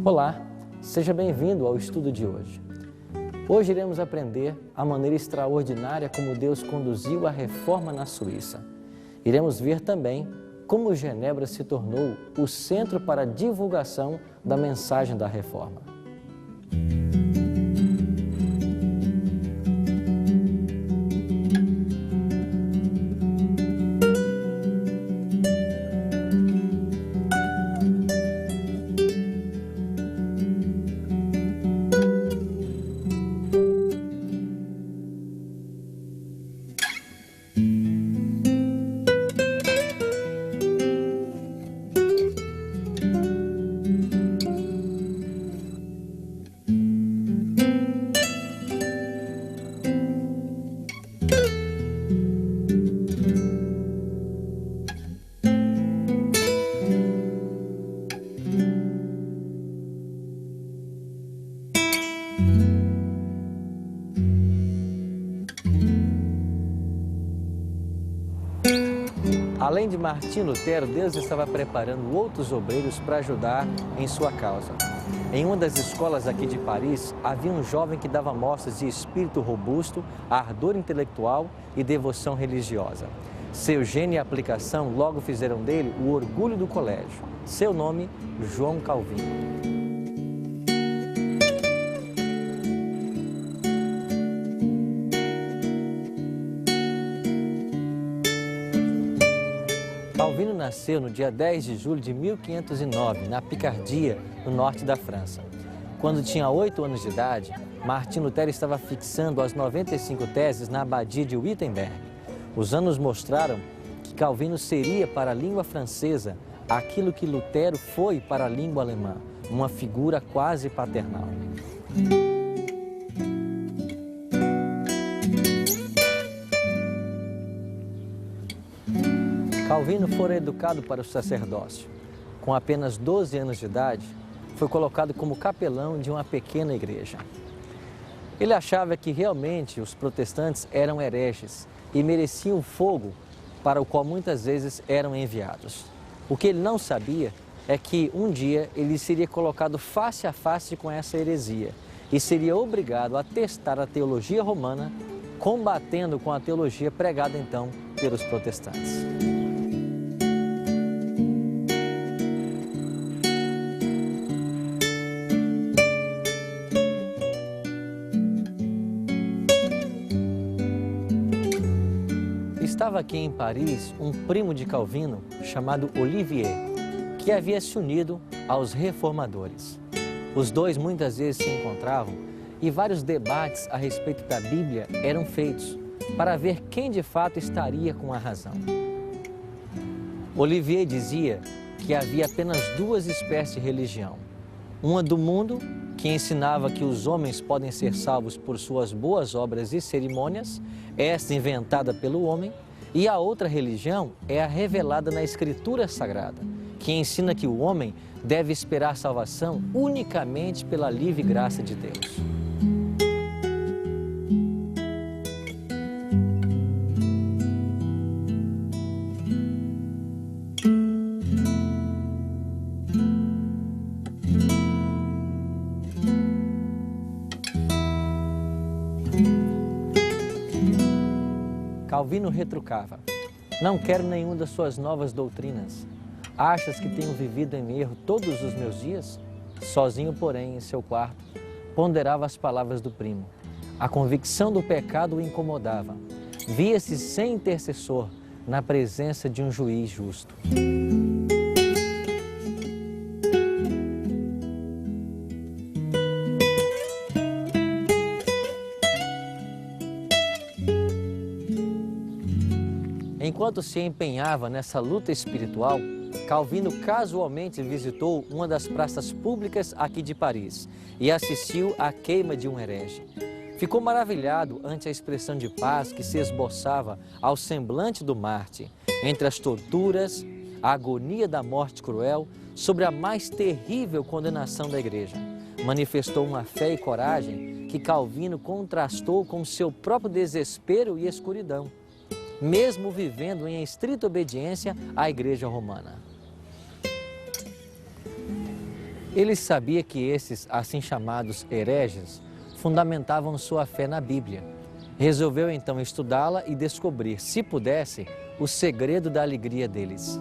Olá, seja bem-vindo ao estudo de hoje. Hoje iremos aprender a maneira extraordinária como Deus conduziu a reforma na Suíça. Iremos ver também como Genebra se tornou o centro para a divulgação da mensagem da reforma. Além de Martinho Lutero, Deus estava preparando outros obreiros para ajudar em sua causa. Em uma das escolas aqui de Paris, havia um jovem que dava mostras de espírito robusto, ardor intelectual e devoção religiosa. Seu gênio e aplicação logo fizeram dele o orgulho do colégio. Seu nome, João Calvino. Calvino nasceu no dia 10 de julho de 1509, na Picardia, no norte da França. Quando tinha 8 anos de idade, Martinho Lutero estava fixando as 95 teses na abadia de Wittenberg. Os anos mostraram que Calvino seria para a língua francesa aquilo que Lutero foi para a língua alemã, uma figura quase paternal. Calvino fora educado para o sacerdócio. Com apenas 12 anos de idade, foi colocado como capelão de uma pequena igreja. Ele achava que realmente os protestantes eram hereges e mereciam o fogo para o qual muitas vezes eram enviados. O que ele não sabia é que um dia ele seria colocado face a face com essa heresia e seria obrigado a testar a teologia romana, combatendo com a teologia pregada então pelos protestantes. Estava aqui em Paris um primo de Calvino chamado Olivier, que havia se unido aos reformadores. Os dois muitas vezes se encontravam e vários debates a respeito da Bíblia eram feitos para ver quem de fato estaria com a razão. Olivier dizia que havia apenas duas espécies de religião. Uma do mundo, que ensinava que os homens podem ser salvos por suas boas obras e cerimônias, esta inventada pelo homem, e a outra religião é a revelada na Escritura Sagrada, que ensina que o homem deve esperar salvação unicamente pela livre graça de Deus. Calvino retrucava: "Não quero nenhuma das suas novas doutrinas. Achas que tenho vivido em erro todos os meus dias?" Sozinho, porém, em seu quarto, ponderava as palavras do primo. A convicção do pecado o incomodava. Via-se sem intercessor na presença de um juiz justo. Enquanto se empenhava nessa luta espiritual, Calvino casualmente visitou uma das praças públicas aqui de Paris e assistiu à queima de um herege. Ficou maravilhado ante a expressão de paz que se esboçava ao semblante do mártir, entre as torturas, a agonia da morte cruel, sobre a mais terrível condenação da igreja. Manifestou uma fé e coragem que Calvino contrastou com seu próprio desespero e escuridão, mesmo vivendo em estrita obediência à Igreja Romana. Ele sabia que esses, assim chamados hereges, fundamentavam sua fé na Bíblia. Resolveu então estudá-la e descobrir, se pudesse, o segredo da alegria deles.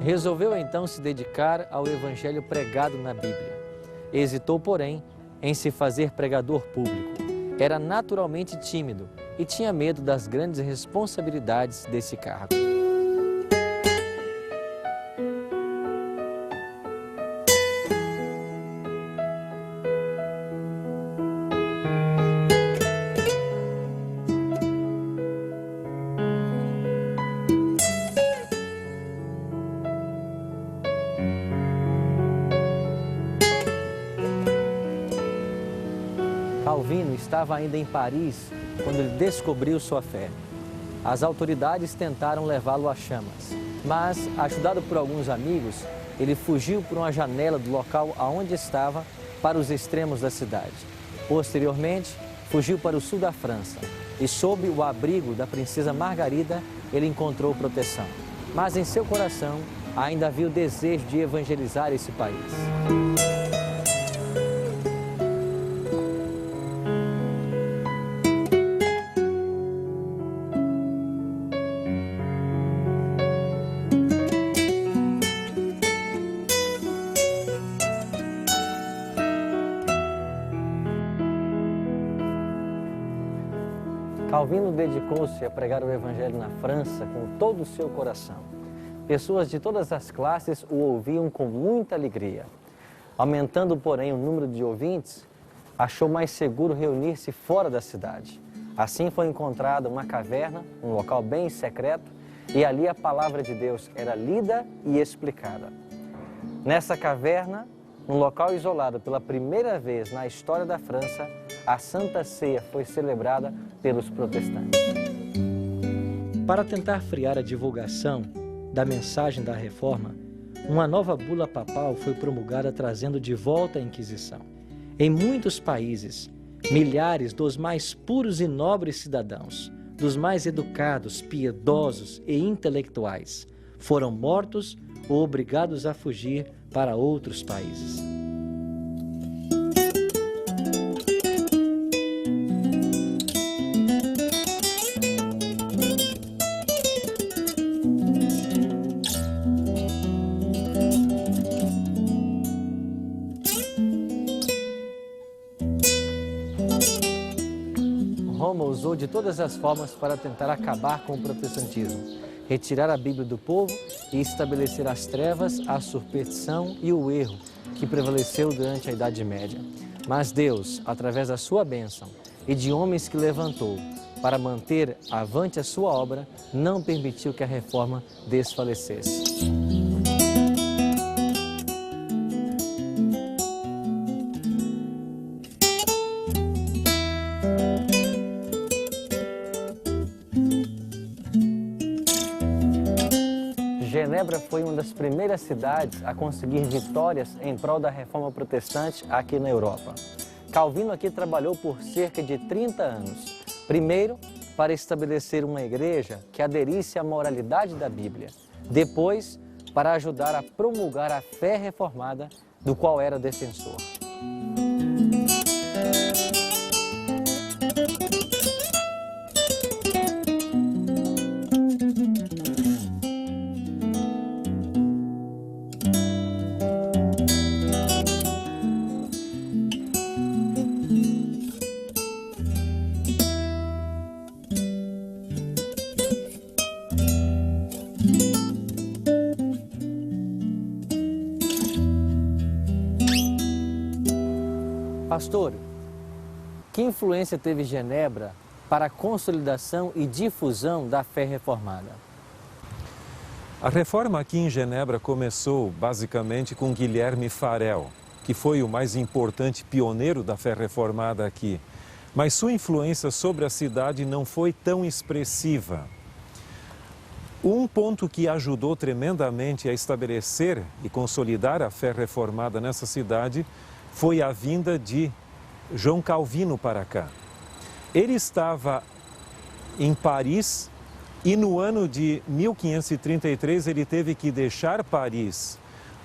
Resolveu então se dedicar ao evangelho pregado na Bíblia. Hesitou, porém, em se fazer pregador público. Era naturalmente tímido e tinha medo das grandes responsabilidades desse cargo. Calvino estava ainda em Paris quando ele descobriu sua fé. As autoridades tentaram levá-lo às chamas, mas, ajudado por alguns amigos, ele fugiu por uma janela do local aonde estava para os extremos da cidade. Posteriormente, fugiu para o sul da França e, sob o abrigo da princesa Margarida, ele encontrou proteção. Mas em seu coração ainda havia o desejo de evangelizar esse país. Calvino dedicou-se a pregar o Evangelho na França com todo o seu coração. Pessoas de todas as classes o ouviam com muita alegria. Aumentando, porém, o número de ouvintes, achou mais seguro reunir-se fora da cidade. Assim foi encontrada uma caverna, um local bem secreto, e ali a palavra de Deus era lida e explicada. Nessa caverna, num local isolado pela primeira vez na história da França, a Santa Ceia foi celebrada pelos protestantes. Para tentar frear a divulgação da mensagem da Reforma, uma nova bula papal foi promulgada trazendo de volta a Inquisição. Em muitos países, milhares dos mais puros e nobres cidadãos, dos mais educados, piedosos e intelectuais, foram mortos ou obrigados a fugir para outros países. Roma usou de todas as formas para tentar acabar com o protestantismo, retirar a Bíblia do povo e estabelecer as trevas, a superstição e o erro que prevaleceu durante a Idade Média. Mas Deus, através da sua bênção e de homens que levantou para manter avante a sua obra, não permitiu que a reforma desfalecesse. Genebra foi uma das primeiras cidades a conseguir vitórias em prol da reforma protestante aqui na Europa. Calvino aqui trabalhou por cerca de 30 anos. Primeiro, para estabelecer uma igreja que aderisse à moralidade da Bíblia. Depois, para ajudar a promulgar a fé reformada do qual era defensor. Pastor, que influência teve Genebra para a consolidação e difusão da fé reformada? A reforma aqui em Genebra começou basicamente com Guilherme Farel, que foi o mais importante pioneiro da fé reformada aqui. Mas sua influência sobre a cidade não foi tão expressiva. Um ponto que ajudou tremendamente a estabelecer e consolidar a fé reformada nessa cidade foi a vinda de João Calvino para cá. Ele estava em Paris e no ano de 1533 ele teve que deixar Paris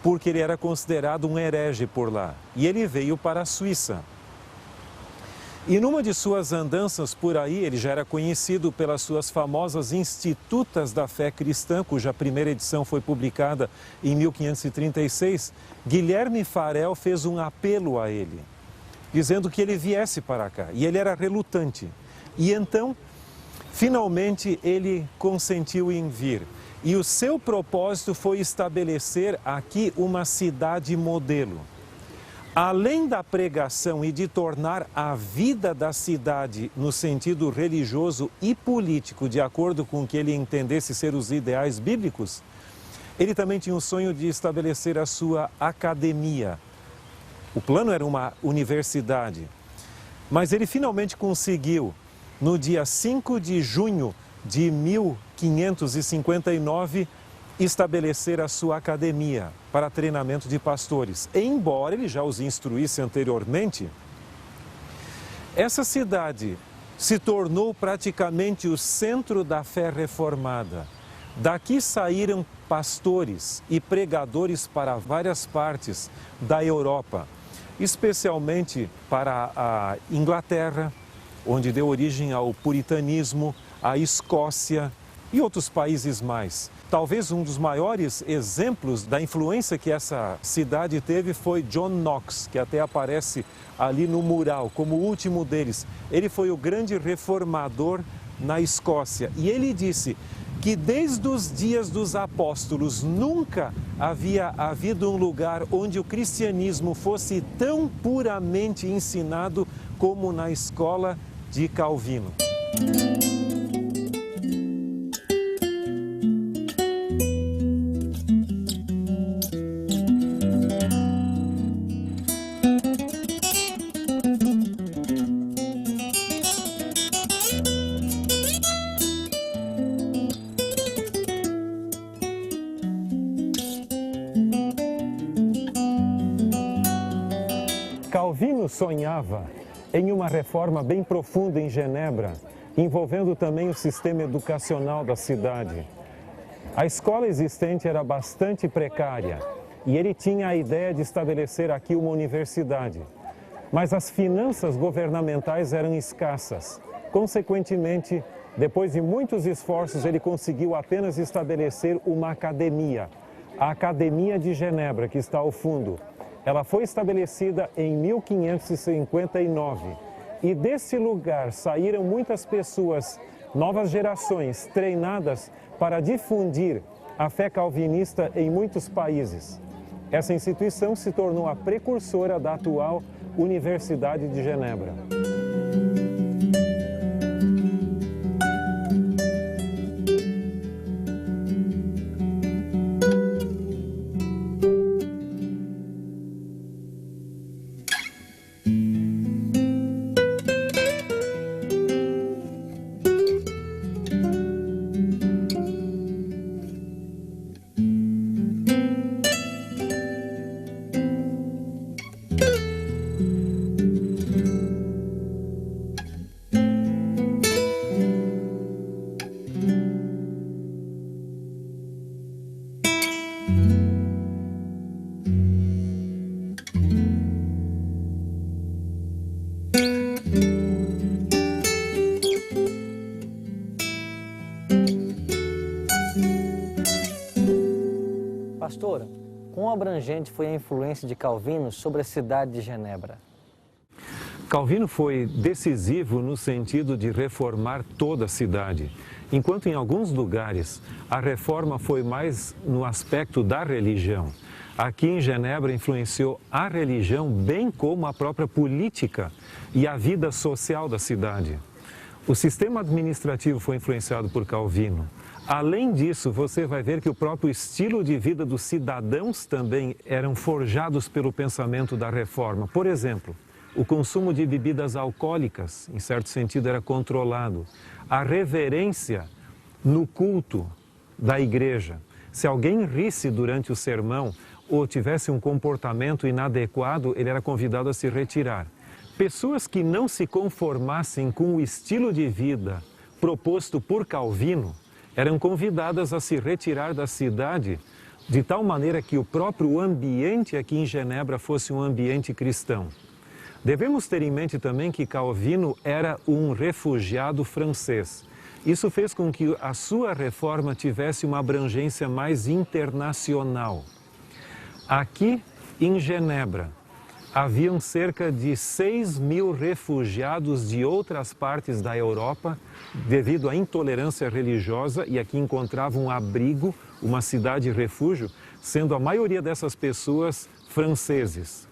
porque ele era considerado um herege por lá. E ele veio para a Suíça. E numa de suas andanças por aí, ele já era conhecido pelas suas famosas Institutas da Fé Cristã, cuja primeira edição foi publicada em 1536. Guilherme Farel fez um apelo a ele, dizendo que ele viesse para cá. E ele era relutante. E então, finalmente, ele consentiu em vir. E o seu propósito foi estabelecer aqui uma cidade modelo. Além da pregação e de tornar a vida da cidade no sentido religioso e político, de acordo com o que ele entendesse ser os ideais bíblicos, ele também tinha o sonho de estabelecer a sua academia. O plano era uma universidade, mas ele finalmente conseguiu, no dia 5 de junho de 1559, estabelecer a sua academia para treinamento de pastores. Embora ele já os instruísse anteriormente, essa cidade se tornou praticamente o centro da fé reformada. Daqui saíram pastores e pregadores para várias partes da Europa, especialmente para a Inglaterra, onde deu origem ao puritanismo, a Escócia e outros países mais. Talvez um dos maiores exemplos da influência que essa cidade teve foi John Knox, que até aparece ali no mural como o último deles. Ele foi o grande reformador na Escócia e ele disse que desde os dias dos apóstolos nunca havia havido um lugar onde o cristianismo fosse tão puramente ensinado como na escola de Calvino. Calvino sonhava em uma reforma bem profunda em Genebra, envolvendo também o sistema educacional da cidade. A escola existente era bastante precária e ele tinha a ideia de estabelecer aqui uma universidade. Mas as finanças governamentais eram escassas. Consequentemente, depois de muitos esforços, ele conseguiu apenas estabelecer uma academia, a Academia de Genebra, que está ao fundo. Ela foi estabelecida em 1559 e desse lugar saíram muitas pessoas, novas gerações, treinadas para difundir a fé calvinista em muitos países. Essa instituição se tornou a precursora da atual Universidade de Genebra. Pastora, quão abrangente foi a influência de Calvino sobre a cidade de Genebra? Calvino foi decisivo no sentido de reformar toda a cidade, enquanto em alguns lugares a reforma foi mais no aspecto da religião. Aqui em Genebra influenciou a religião bem como a própria política e a vida social da cidade. O sistema administrativo foi influenciado por Calvino. Além disso, você vai ver que o próprio estilo de vida dos cidadãos também eram forjados pelo pensamento da reforma. Por exemplo, o consumo de bebidas alcoólicas, em certo sentido, era controlado. A reverência no culto da igreja. Se alguém risse durante o sermão ou tivesse um comportamento inadequado, ele era convidado a se retirar. Pessoas que não se conformassem com o estilo de vida proposto por Calvino eram convidadas a se retirar da cidade de tal maneira que o próprio ambiente aqui em Genebra fosse um ambiente cristão. Devemos ter em mente também que Calvino era um refugiado francês. Isso fez com que a sua reforma tivesse uma abrangência mais internacional. Aqui em Genebra, haviam cerca de 6.000 refugiados de outras partes da Europa devido à intolerância religiosa e aqui encontravam um abrigo, uma cidade-refúgio, sendo a maioria dessas pessoas franceses.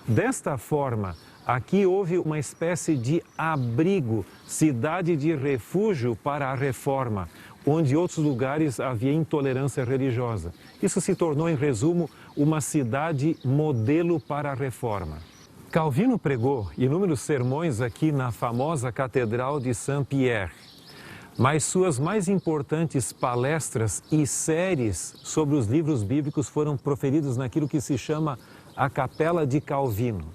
Desta forma, aqui houve uma espécie de abrigo, cidade de refúgio para a reforma, onde em outros lugares havia intolerância religiosa. Isso se tornou, em resumo, uma cidade modelo para a reforma. Calvino pregou inúmeros sermões aqui na famosa Catedral de Saint-Pierre, mas suas mais importantes palestras e séries sobre os livros bíblicos foram proferidas naquilo que se chama a Capela de Calvino.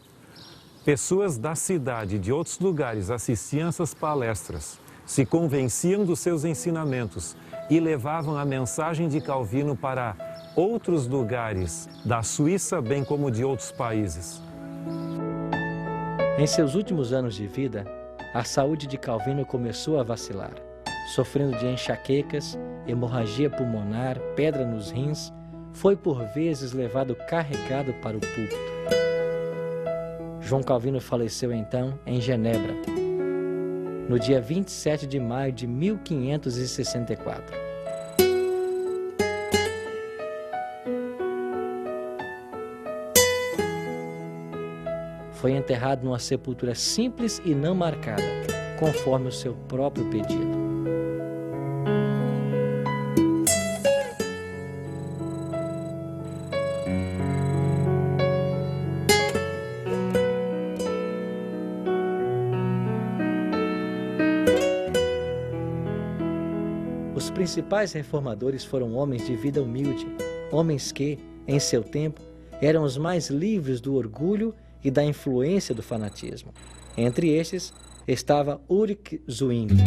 Pessoas da cidade, de outros lugares, assistiam essas palestras, se convenciam dos seus ensinamentos e levavam a mensagem de Calvino para outros lugares da Suíça, bem como de outros países. Em seus últimos anos de vida, a saúde de Calvino começou a vacilar, sofrendo de enxaquecas, hemorragia pulmonar, pedra nos rins, foi por vezes levado carregado para o púlpito. João Calvino faleceu então em Genebra, no dia 27 de maio de 1564. Foi enterrado numa sepultura simples e não marcada, conforme o seu próprio pedido. Os principais reformadores foram homens de vida humilde, homens que, em seu tempo, eram os mais livres do orgulho e da influência do fanatismo. Entre estes estava Ulrich Zwingli.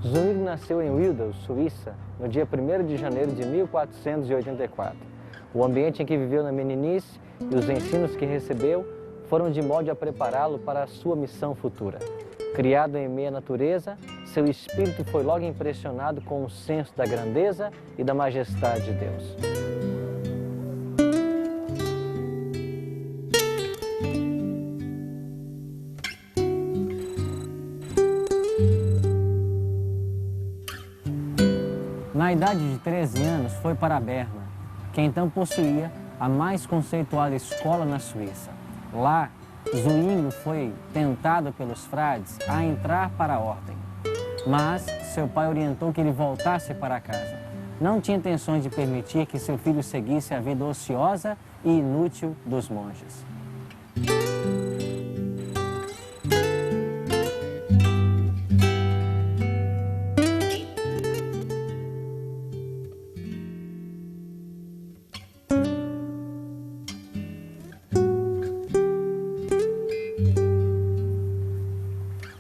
Zwingli nasceu em Wildau, Suíça, no dia 1º de janeiro de 1484. O ambiente em que viveu na meninice e os ensinos que recebeu foram de modo a prepará-lo para a sua missão futura. Criado em meio à natureza, seu espírito foi logo impressionado com o senso da grandeza e da majestade de Deus. Na idade de 13 anos, foi para Berna, que então possuía a mais conceituada escola na Suíça. Lá, Zwingli foi tentado pelos frades a entrar para a ordem, mas seu pai orientou que ele voltasse para casa. Não tinha intenções de permitir que seu filho seguisse a vida ociosa e inútil dos monges.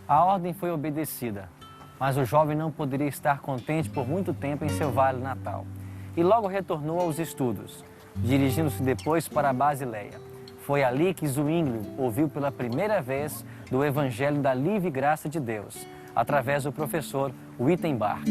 A ordem foi obedecida, mas o jovem não poderia estar contente por muito tempo em seu vale natal e logo retornou aos estudos, dirigindo-se depois para a Basileia. Foi ali que Zwingli ouviu pela primeira vez do Evangelho da Livre Graça de Deus, através do professor Wittenbach.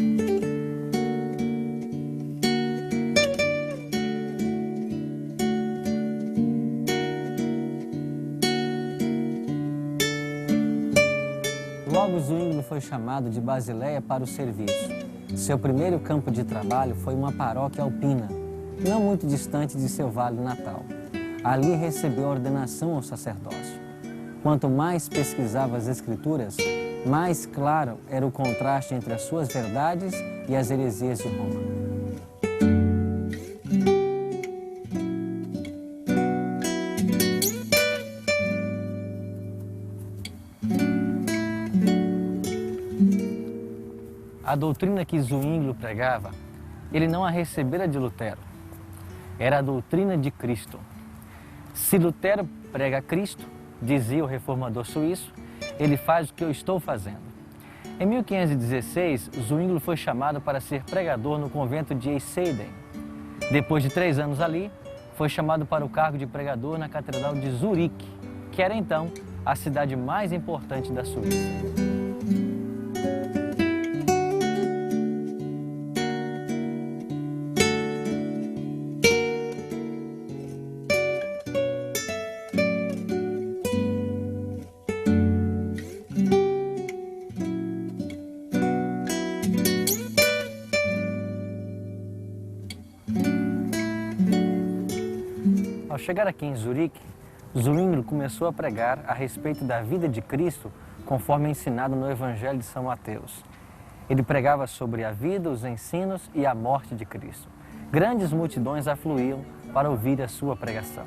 Logo, Zwingli foi chamado de Basileia para o serviço. Seu primeiro campo de trabalho foi uma paróquia alpina, não muito distante de seu vale natal. Ali recebeu a ordenação ao sacerdócio. Quanto mais pesquisava as Escrituras, mais claro era o contraste entre as suas verdades e as heresias de Roma. A doutrina que Zwinglio pregava, ele não a recebera de Lutero. Era a doutrina de Cristo. Se Lutero prega Cristo, dizia o reformador suíço, ele faz o que eu estou fazendo. Em 1516, Zwinglio foi chamado para ser pregador no convento de Eisleben. Depois de 3 anos ali, foi chamado para o cargo de pregador na Catedral de Zurique, que era então a cidade mais importante da Suíça. Ao chegar aqui em Zurique, Zwinglio começou a pregar a respeito da vida de Cristo conforme ensinado no Evangelho de São Mateus. Ele pregava sobre a vida, os ensinos e a morte de Cristo. Grandes multidões afluíam para ouvir a sua pregação.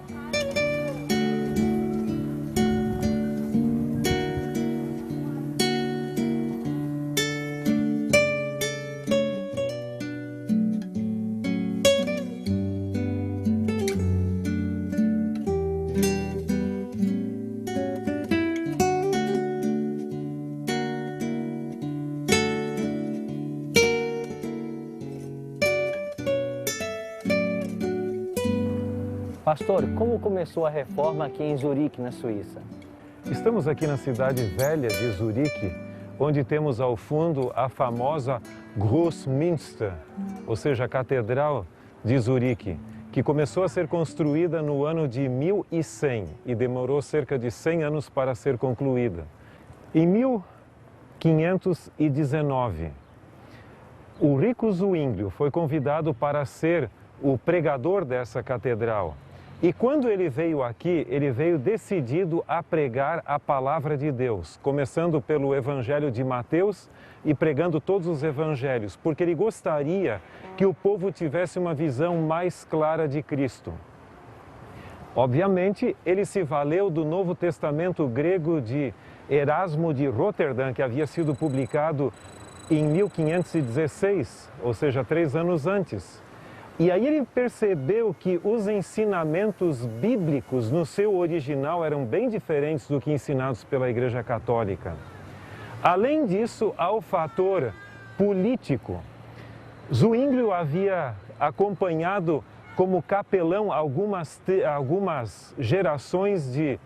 Pastor, como começou a reforma aqui em Zurique, na Suíça? Estamos aqui na cidade velha de Zurique, onde temos ao fundo a famosa Großmünster, ou seja, a Catedral de Zurique, que começou a ser construída no ano de 1100 e demorou cerca de 100 anos para ser concluída. Em 1519, o rico Zwinglio foi convidado para ser o pregador dessa catedral. E quando ele veio aqui, ele veio decidido a pregar a palavra de Deus, começando pelo Evangelho de Mateus e pregando todos os evangelhos, porque ele gostaria que o povo tivesse uma visão mais clara de Cristo. Obviamente, ele se valeu do Novo Testamento grego de Erasmo de Roterdã, que havia sido publicado em 1516, ou seja, 3 anos antes. E aí ele percebeu que os ensinamentos bíblicos no seu original eram bem diferentes do que ensinados pela Igreja Católica. Além disso, há o fator político. Zwinglio havia acompanhado como capelão algumas gerações de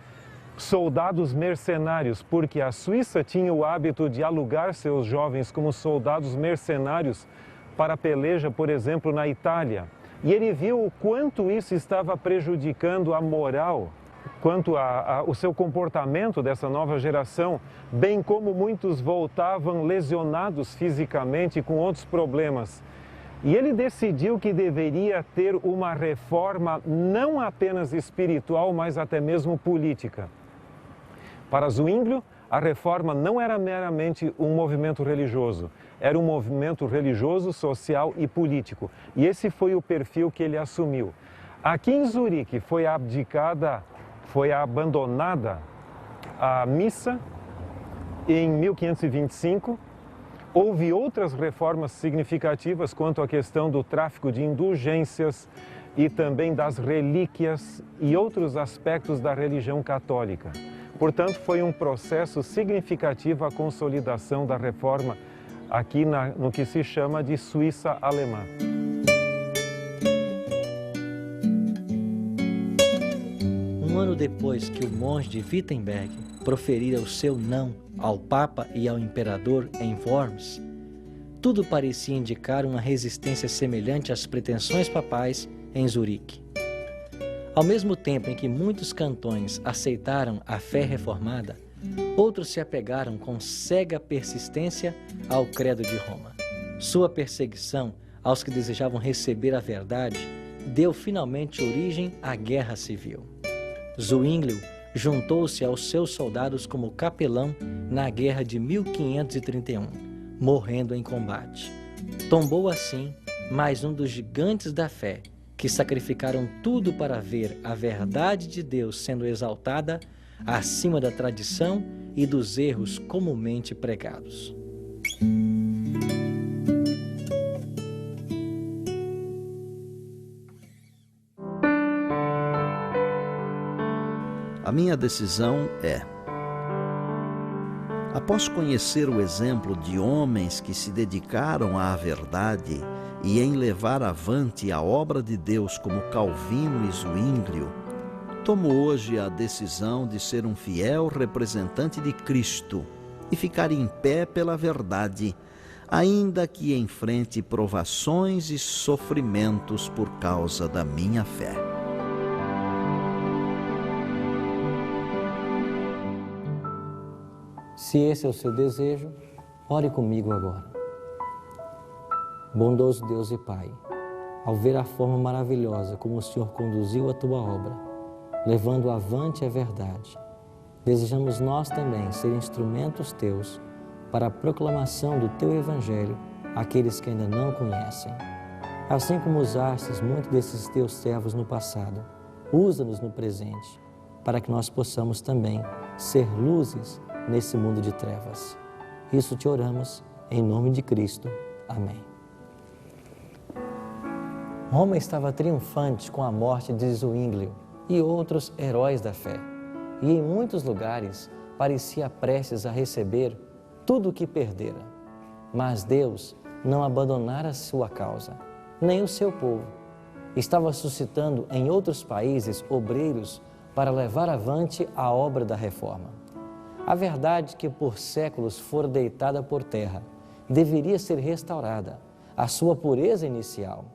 soldados mercenários, porque a Suíça tinha o hábito de alugar seus jovens como soldados mercenários para a peleja, por exemplo, na Itália. E ele viu o quanto isso estava prejudicando a moral, quanto o seu comportamento dessa nova geração, bem como muitos voltavam lesionados fisicamente com outros problemas. E ele decidiu que deveria ter uma reforma não apenas espiritual, mas até mesmo política. Para Zwinglio, a reforma não era meramente um movimento religioso, era um movimento religioso, social e político. E esse foi o perfil que ele assumiu. Aqui em Zurique foi abandonada a missa em 1525. Houve outras reformas significativas quanto à questão do tráfico de indulgências e também das relíquias e outros aspectos da religião católica. Portanto, foi um processo significativo a consolidação da reforma aqui no que se chama de Suíça alemã. Um ano depois que o monge de Wittenberg proferira o seu não ao Papa e ao Imperador em Worms, tudo parecia indicar uma resistência semelhante às pretensões papais em Zurique. Ao mesmo tempo em que muitos cantões aceitaram a fé reformada, outros se apegaram com cega persistência ao credo de Roma. Sua perseguição aos que desejavam receber a verdade deu finalmente origem à Guerra Civil. Zwinglio juntou-se aos seus soldados como capelão na guerra de 1531, morrendo em combate. Tombou assim mais um dos gigantes da fé, que sacrificaram tudo para ver a verdade de Deus sendo exaltada acima da tradição e dos erros comumente pregados. A minha decisão é: após conhecer o exemplo de homens que se dedicaram à verdade e em levar avante a obra de Deus como Calvino e Zwinglio, tomo hoje a decisão de ser um fiel representante de Cristo e ficar em pé pela verdade, ainda que enfrente provações e sofrimentos por causa da minha fé. Se esse é o seu desejo, ore comigo agora. Bondoso Deus e Pai, ao ver a forma maravilhosa como o Senhor conduziu a Tua obra, levando avante a verdade, desejamos nós também ser instrumentos Teus para a proclamação do Teu Evangelho àqueles que ainda não conhecem. Assim como usastes muitos desses Teus servos no passado, usa-nos no presente, para que nós possamos também ser luzes nesse mundo de trevas. Isso te oramos, em nome de Cristo. Amém. Roma estava triunfante com a morte de Zwinglio e outros heróis da fé, e em muitos lugares parecia prestes a receber tudo o que perdera. Mas Deus não abandonara a sua causa, nem o seu povo. Estava suscitando em outros países obreiros para levar avante a obra da reforma. A verdade que por séculos fora deitada por terra deveria ser restaurada, a sua pureza inicial.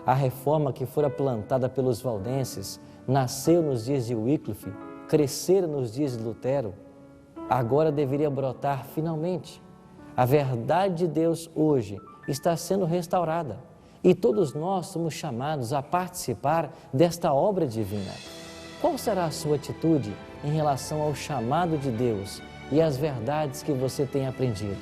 A reforma que fora plantada pelos valdenses nasceu nos dias de Wycliffe, crescera nos dias de Lutero, agora deveria brotar finalmente. A verdade de Deus hoje está sendo restaurada e todos nós somos chamados a participar desta obra divina. Qual será a sua atitude em relação ao chamado de Deus e às verdades que você tem aprendido?